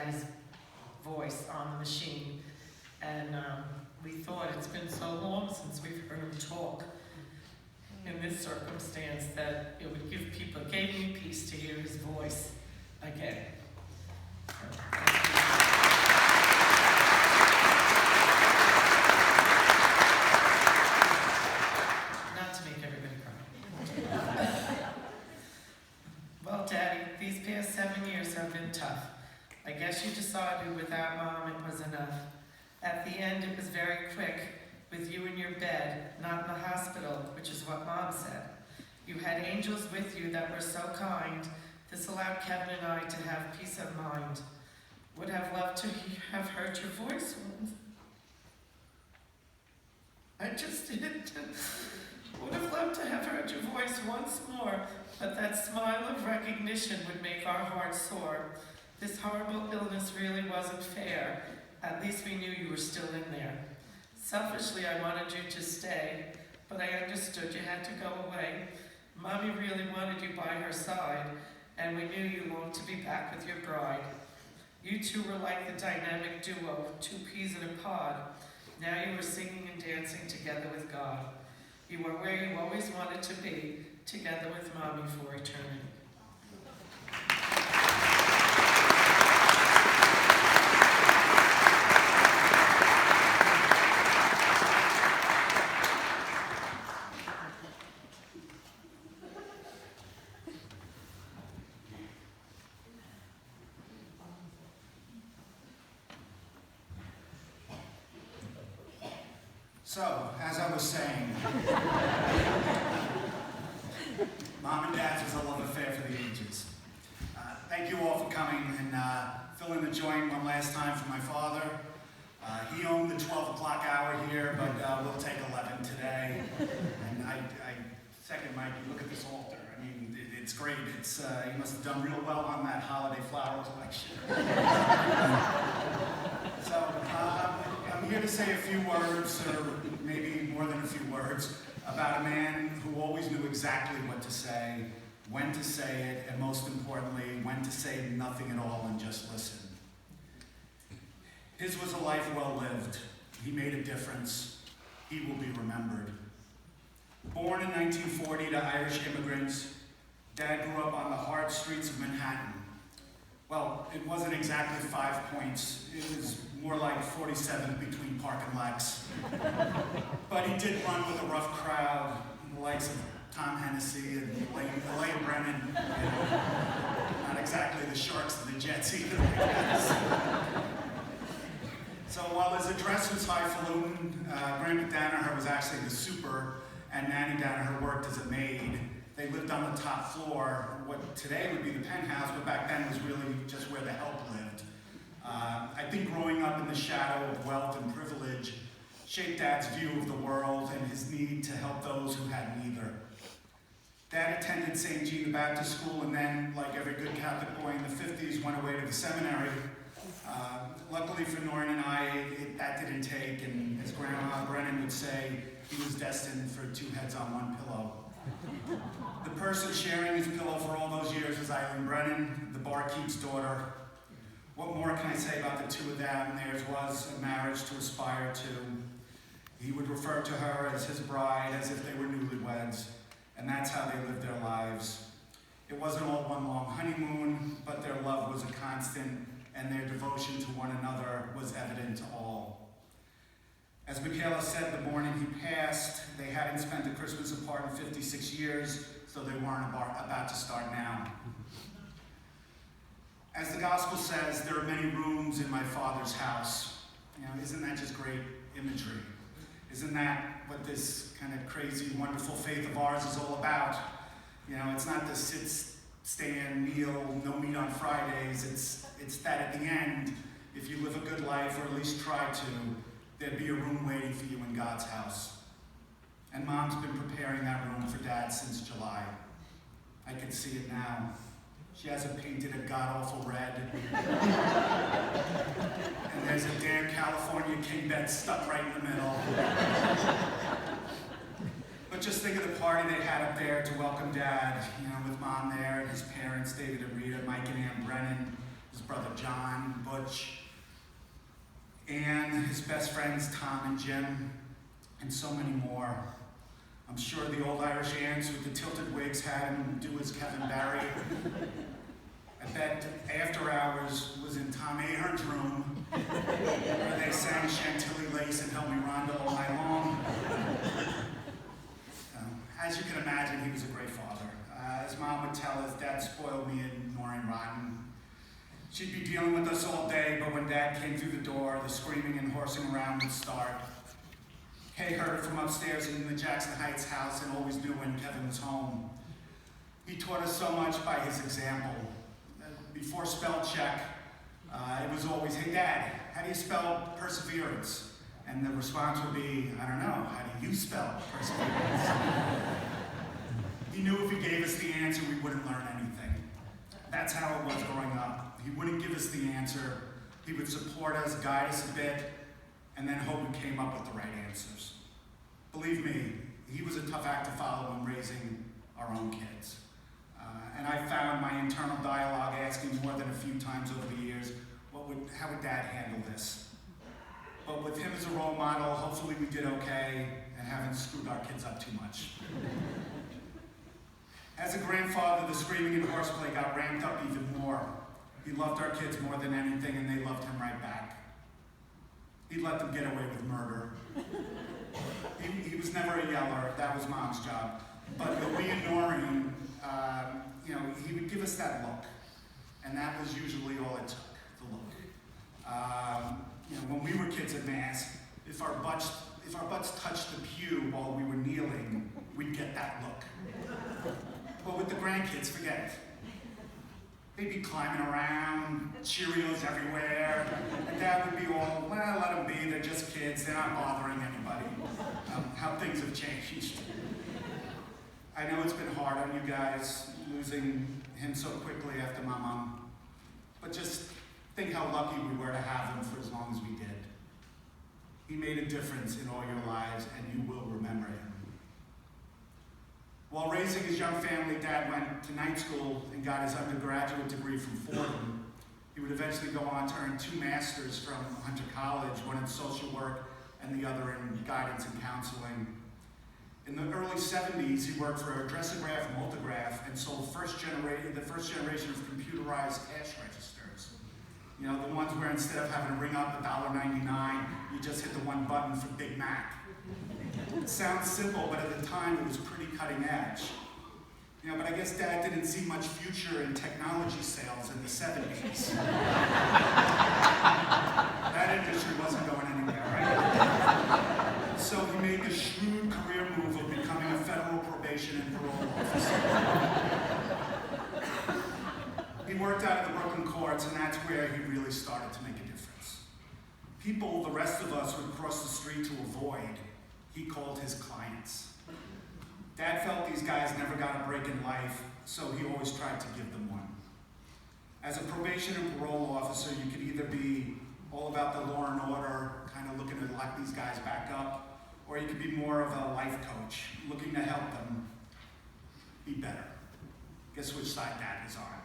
Daddy's voice on the machine. And we thought it's been so long since we've heard him talk in this circumstance that it would gave me peace to hear his voice again. Not to make everybody cry. Well, Daddy, these past 7 years have been tough. I guess you decided without Mom it was enough. At the end, it was very quick, with you in your bed, not in the hospital, which is what Mom said. You had angels with you that were so kind. This allowed Kevin and I to have peace of mind. Would have loved to have heard your voice once. I just didn't. Would have loved to have heard your voice once more, but that smile of recognition would make our hearts sore. This horrible illness really wasn't fair. At least we knew you were still in there. Selfishly, I wanted you to stay, but I understood you had to go away. Mommy really wanted you by her side, and we knew you longed to be back with your bride. You two were like the dynamic duo, two peas in a pod. Now you were singing and dancing together with God. You were where you always wanted to be, together with Mommy for eternity. So, as I was saying, Mom and Dad's was a love affair for the ages. Thank you all for coming and filling the joint one last time for my father. He owned the 12 o'clock hour here, but we'll take 11 today. And I second Mike, you look at this altar. I mean, it's great. It's you must have done real well on that holiday flower collection. So, I'm here to say a few words, or maybe more than a few words, about a man who always knew exactly what to say, when to say it, and most importantly, when to say nothing at all and just listen. His was a life well lived. He made a difference. He will be remembered. Born in 1940 to Irish immigrants, Dad grew up on the hard streets of Manhattan. Well, it wasn't exactly 5 points. It was more like 47 between Park and Lex. But he did run with a rough crowd, the likes of Tom Hennessy and Elaine Brennan. Not exactly the Sharks and the Jets either, I guess. So while his address was highfalutin, Grandma Danaher was actually the super, and Nanny Danaher worked as a maid. They lived on the top floor, what today would be the penthouse, but back then was really just where the help lived. I think growing up in the shadow of wealth and privilege shaped Dad's view of the world and his need to help those who had neither. Dad attended St. Jean the Baptist School and then, like every good Catholic boy in the 50s, went away to the seminary. Luckily for Noreen and I, that didn't take, and as Grandma Brennan would say, he was destined for 2 heads on 1 pillow. The person sharing his pillow for all those years was Eileen Brennan, the barkeep's daughter. What more can I say about the two of them? Theirs was a marriage to aspire to. He would refer to her as his bride, as if they were newlyweds, and that's how they lived their lives. It wasn't all one long honeymoon, but their love was a constant, and their devotion to one another was evident to all. As Michaela said, the morning he passed, they hadn't spent a Christmas apart in 56 years, so they weren't about to start now. As the gospel says, there are many rooms in my Father's house. You know, isn't that just great imagery? Isn't that what this kind of crazy, wonderful faith of ours is all about? You know, it's not the sit, stand, meal, no meat on Fridays. It's that at the end, if you live a good life, or at least try to, there'd be a room waiting for you in God's house. And Mom's been preparing that room for Dad since July. I can see it now. She has it painted a god-awful red. And there's a damn California king bed stuck right in the middle. But just think of the party they had up there to welcome Dad, you know, with Mom there, and his parents, David and Rita, Mike and Ann Brennan, his brother John, Butch, and his best friends Tom and Jim, and so many more. I'm sure the old Irish aunts with the tilted wigs had him do his Kevin Barry. I bet After Hours was in Tom Ahern's room, where they sang Chantilly Lace and Help Me Rhonda all night long. As you can imagine, he was a great father. As Mom would tell us, Dad spoiled me and Noreen rotten. She'd be dealing with us all day, but when Dad came through the door, the screaming and horsing around would start. Kay heard it from upstairs in the Jackson Heights house and always knew when Kevin was home. He taught us so much by his example. Before spell check, it was always, "Hey Dad, how do you spell perseverance?" And the response would be, "I don't know, how do you spell perseverance?" He knew if he gave us the answer, we wouldn't learn anything. That's how it was growing up. He wouldn't give us the answer. He would support us, guide us a bit, and then hope we came up with the right answers. Believe me, he was a tough act to follow when raising our own kids. And I found my internal dialogue asking more than a few times over the years, how would Dad handle this? But with him as a role model, hopefully we did okay and haven't screwed our kids up too much. As a grandfather, the screaming and horseplay got ramped up even more. He loved our kids more than anything, and they loved him right back. He'd let them get away with murder. He was never a yeller. That was Mom's job. But with me and Noreen, he would give us that look, and that was usually all it took, the look. When we were kids at Mass, if our butts touched the pew while we were kneeling, we'd get that look. But with the grandkids, forget it. They'd be climbing around, Cheerios everywhere, and Dad would be all, "Well, let them be, they're just kids, they're not bothering anybody." How things have changed. I know it's been hard on you guys, losing him so quickly after my mom, but just think how lucky we were to have him for as long as we did. He made a difference in all your lives, and you will remember him. While raising his young family, Dad went to night school and got his undergraduate degree from Fordham. He would eventually go on to earn 2 masters from Hunter College, one in social work and the other in guidance and counseling. In the early 70s, he worked for a Dressograph Multigraph and sold the first generation of computerized cash registers. The ones where instead of having to ring up $1.99, you just hit the one button for Big Mac. It sounds simple, but at the time it was pretty cutting edge. But I guess Dad didn't see much future in technology sales in the 70s. That industry wasn't going anywhere, right? So he made the shrewd career move of becoming a federal probation and parole officer. He worked out of the Brooklyn courts, and that's where he really started to make a difference. People the rest of us would cross the street to avoid, he called his clients. Dad felt these guys never got a break in life, so he always tried to give them one. As a probation and parole officer, you could either be all about the law and order, kind of looking to lock these guys back up, or you could be more of a life coach, looking to help them be better. Guess which side Dad is on?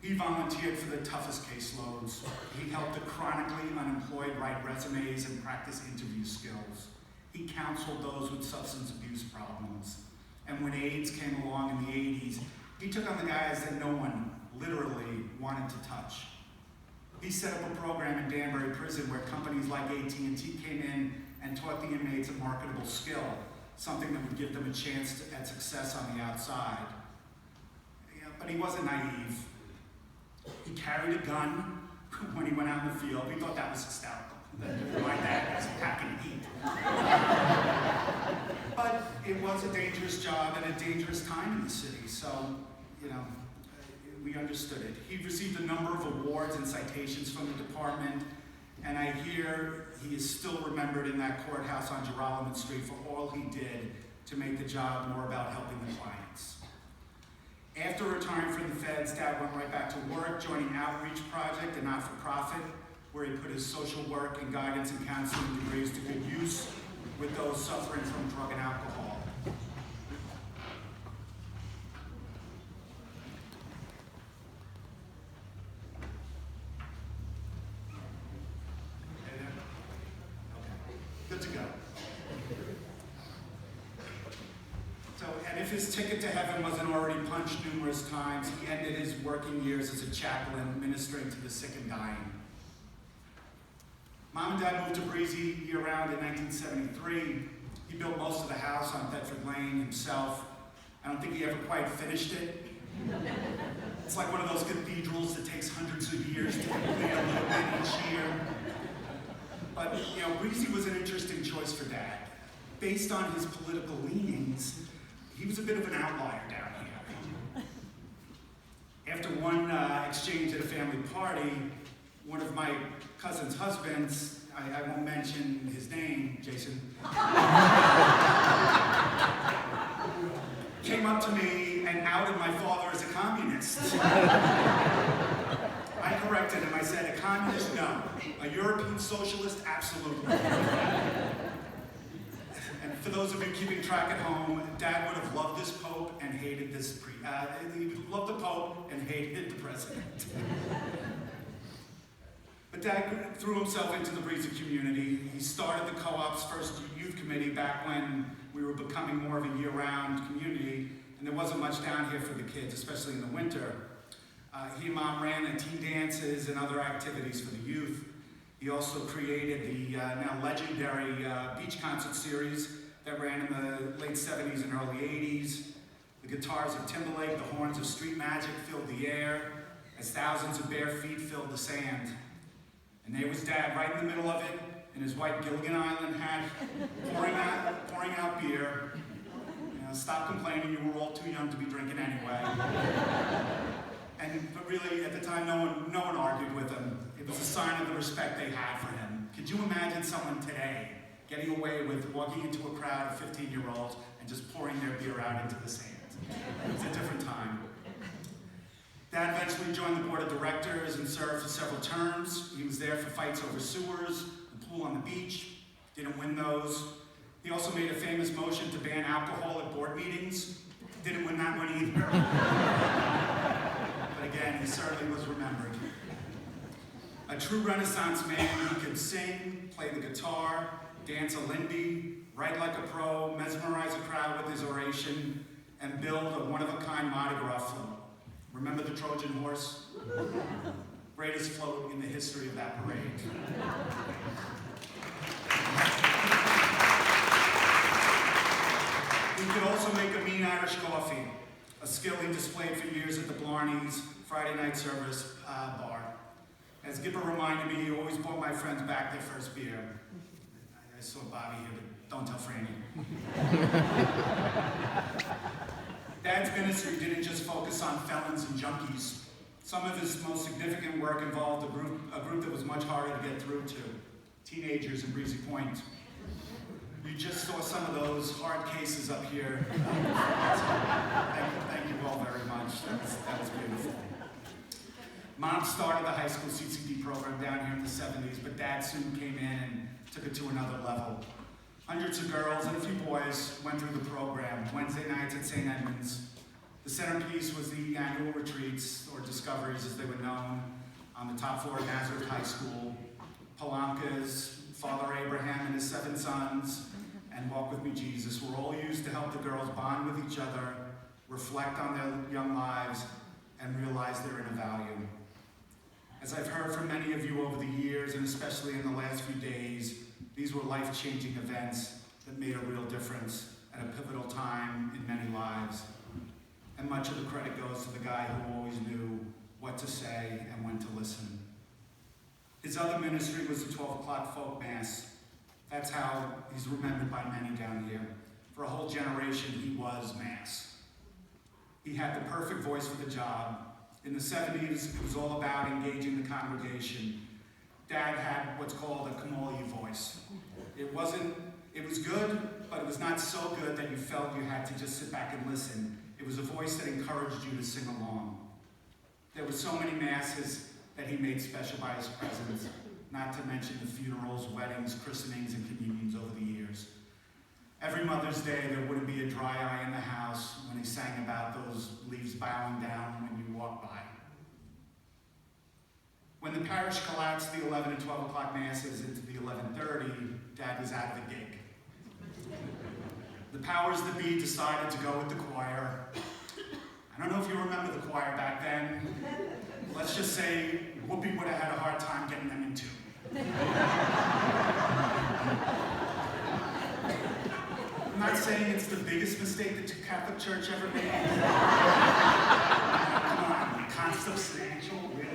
He volunteered for the toughest caseloads. He helped the chronically unemployed write resumes and practice interview skills. He counseled those with substance abuse problems. And when AIDS came along in the 80s, he took on the guys that no one literally wanted to touch. He set up a program in Danbury Prison where companies like AT&T came in and taught the inmates a marketable skill, something that would give them a chance at success on the outside. But he wasn't naive. He carried a gun when he went out in the field. We thought that was hysterical. My dad was packing heat. But it was a dangerous job and a dangerous time in the city, so, we understood it. He received a number of awards and citations from the department, and I hear he is still remembered in that courthouse on Geralman Street for all he did to make the job more about helping the clients. After retiring from the feds, Dad went right back to work, joining Outreach Project, a not-for-profit, where he put his social work and guidance and counseling degrees to good use with those suffering from drug and alcohol. ticket to heaven wasn't already punched numerous times, he ended his working years as a chaplain, ministering to the sick and dying. Mom and Dad moved to Breezy year-round in 1973. He built most of the house on Bedford Lane himself. I don't think he ever quite finished it. It's like one of those cathedrals that takes hundreds of years to complete a little bit each year. But, Breezy was an interesting choice for Dad. Based on his political leanings, he was a bit of an outlier down here. After one exchange at a family party, one of my cousin's husbands, I won't mention his name, Jason, came up to me and outed my father as a communist. I corrected him. I said, a communist, no. A European socialist, absolutely. And for those of you keeping track at home, Dad would have loved this Pope and hated this he loved the Pope and hated the president. But Dad threw himself into the Breezy community. He started the co-op's first youth committee back when we were becoming more of a year-round community, and there wasn't much down here for the kids, especially in the winter. He and Mom ran the teen dances and other activities for the youth. He also created the now legendary beach concert series that ran in the late 70s and early 80s. The guitars of Timberlake, the horns of Street Magic filled the air as thousands of bare feet filled the sand. And there was Dad right in the middle of it in his white Gilligan Island hat, pouring out beer. Stop complaining, you were all too young to be drinking anyway. But really, at the time, no one argued with him. It was a sign of the respect they had for him. Could you imagine someone today getting away with walking into a crowd of 15-year-olds and just pouring their beer out into the sand? It's a different time. Dad eventually joined the board of directors and served for several terms. He was there for fights over sewers, the pool on the beach, didn't win those. He also made a famous motion to ban alcohol at board meetings. Didn't win that one either. But again, he certainly was remembered. A true Renaissance man, he could sing, play the guitar, dance a lindy, write like a pro, mesmerize a crowd with his oration, and build a one-of-a-kind Mardi Gras float. Remember the Trojan horse? Greatest float in the history of that parade. He could also make a mean Irish coffee, a skill he displayed for years at the Blarney's Friday night service bar. As Gipper reminded me, he always brought my friends back their first beer. I saw Bobby here, but don't tell Franny. Dad's ministry didn't just focus on felons and junkies. Some of his most significant work involved a group that was much harder to get through to, teenagers in Breezy Point. You just saw some of those hard cases up here. Thank you all very much. That was beautiful. Mom started the high school CCD program down here in the 70s, but Dad soon came in and took it to another level. Hundreds of girls and a few boys went through the program, Wednesday nights at St. Edmunds. The centerpiece was the annual retreats, or discoveries as they were known, on the top floor of Nazareth High School. Palankas, Father Abraham and his 7 sons, and Walk With Me Jesus were all used to help the girls bond with each other, reflect on their young lives, and realize their inner value. As I've heard from many of you over the years, and especially in the last few days, these were life-changing events that made a real difference at a pivotal time in many lives. And much of the credit goes to the guy who always knew what to say and when to listen. His other ministry was the 12 o'clock folk mass. That's how he's remembered by many down here. For a whole generation, he was mass. He had the perfect voice for the job. In the 70s, it was all about engaging the congregation. Dad had what's called a Kamali voice. It was good, but it was not so good that you felt you had to just sit back and listen. It was a voice that encouraged you to sing along. There were so many masses that he made special by his presence, not to mention the funerals, weddings, christenings, and communions over the years. Every Mother's Day, there wouldn't be a dry eye in the house when he sang about those leaves bowing down when you walk by. When the parish collapsed the 11 and 12 o'clock masses into the 11:30, Dad was out of the gig. the powers that be decided to go with the choir. I don't know if you remember the choir back then. Let's just say Whoopi would have had a hard time getting them in tune. I'm not saying it's the biggest mistake that the Catholic Church ever made. Come on, consubstantial, really?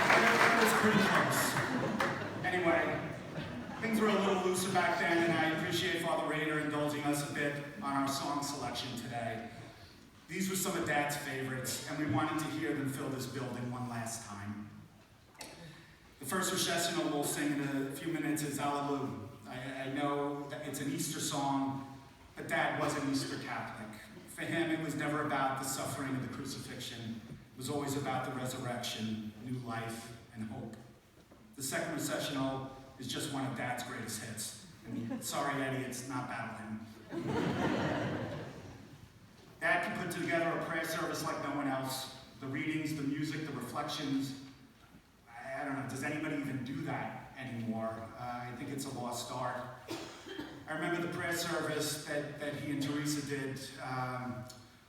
That was pretty close. Anyway, things were a little looser back then, and I appreciate Father Rader indulging us a bit on our song selection today. These were some of Dad's favorites, and we wanted to hear them fill this building one last time. The first recessional we'll sing in a few minutes is Alleluia. I know that it's an Easter song, but Dad was an Easter Catholic. For him, it was never about the suffering of the crucifixion. It was always about the resurrection, new life, and hope. The second recessional is just one of Dad's greatest hits. And sorry, Eddie, it's not about him. Dad can put together a prayer service like no one else. The readings, the music, the reflections. I don't know, does anybody even do that anymore? I think it's a lost art. I remember the prayer service that he and Teresa did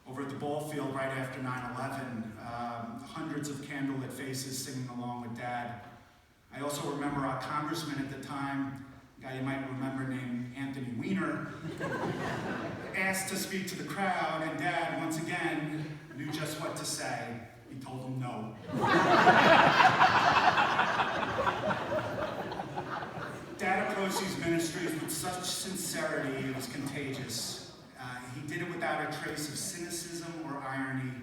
over at the ball field right after 9/11. Hundreds of candlelit faces singing along with Dad. I also remember our congressman at the time, a guy you might remember named Anthony Weiner, asked to speak to the crowd, and Dad, once again, knew just what to say. He told him no. Dad approached these ministries with such sincerity, it was contagious. He did it without a trace of cynicism or irony.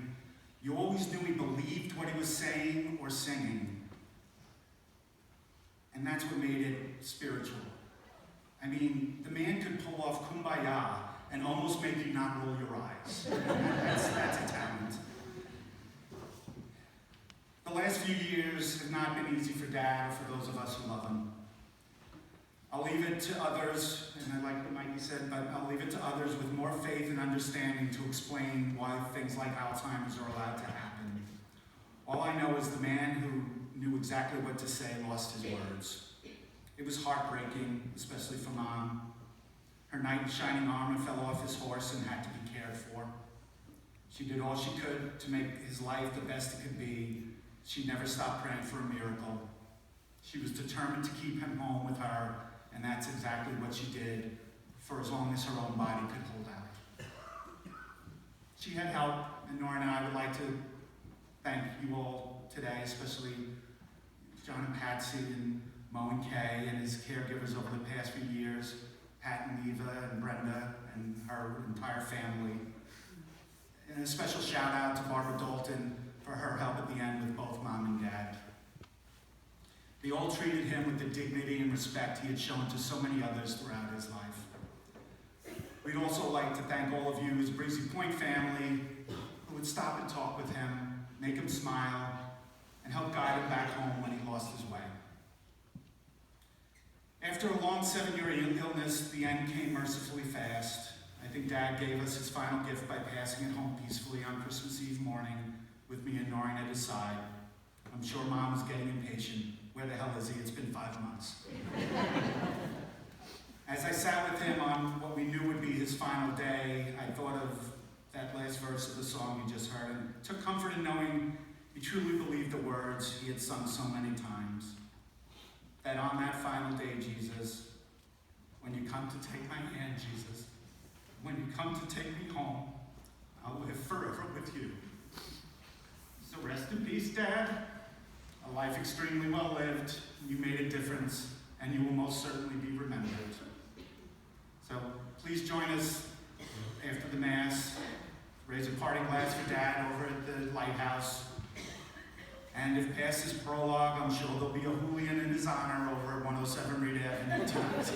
You always knew he believed what he was saying or singing. And that's what made it spiritual. I mean, the man could pull off Kumbaya and almost make you not roll your eyes. That's a talent. The last few years have not been easy for Dad or for those of us who love him. I'll leave it to others, and I like what Mikey said, but I'll leave it to others with more faith and understanding to explain why things like Alzheimer's are allowed to happen. All I know is the man who knew exactly what to say lost his words. It was heartbreaking, especially for Mom. Her knight in shining armor fell off his horse and had to be cared for. She did all she could to make his life the best it could be. She never stopped praying for a miracle. She was determined to keep him home with her, and that's exactly what she did for as long as her own body could hold out. She had help, and Noreen and I would like to thank you all today, especially John and Patsy and Mo and Kay and his caregivers over the past few years, Pat and Eva and Brenda and her entire family. And a special shout out to Barbara Dalton for her help at the end with both Mom and Dad. They all treated him with the dignity and respect he had shown to so many others throughout his life. We'd also like to thank all of you, his Breezy Point family, who would stop and talk with him, make him smile, and help guide him back home when he lost his way. After a long 7-year illness, the end came mercifully fast. I think Dad gave us his final gift by passing it home peacefully on Christmas Eve morning with me and Noreen at his side. I'm sure Mom was getting impatient. Where the hell is he? It's been 5 months. As I sat with him on what we knew would be his final day, I thought of that last verse of the song you just heard and took comfort in knowing he truly believed the words he had sung so many times. That on that final day, Jesus, when you come to take my hand, Jesus, when you come to take me home, I'll live forever with you. So rest in peace, Dad. A life extremely well lived. You made a difference, and you will most certainly be remembered. So please join us after the Mass. Raise a parting glass for Dad over at the lighthouse. And if past his prologue, I'm sure there'll be a Julian in his honor over at 107 Reed Avenue tonight.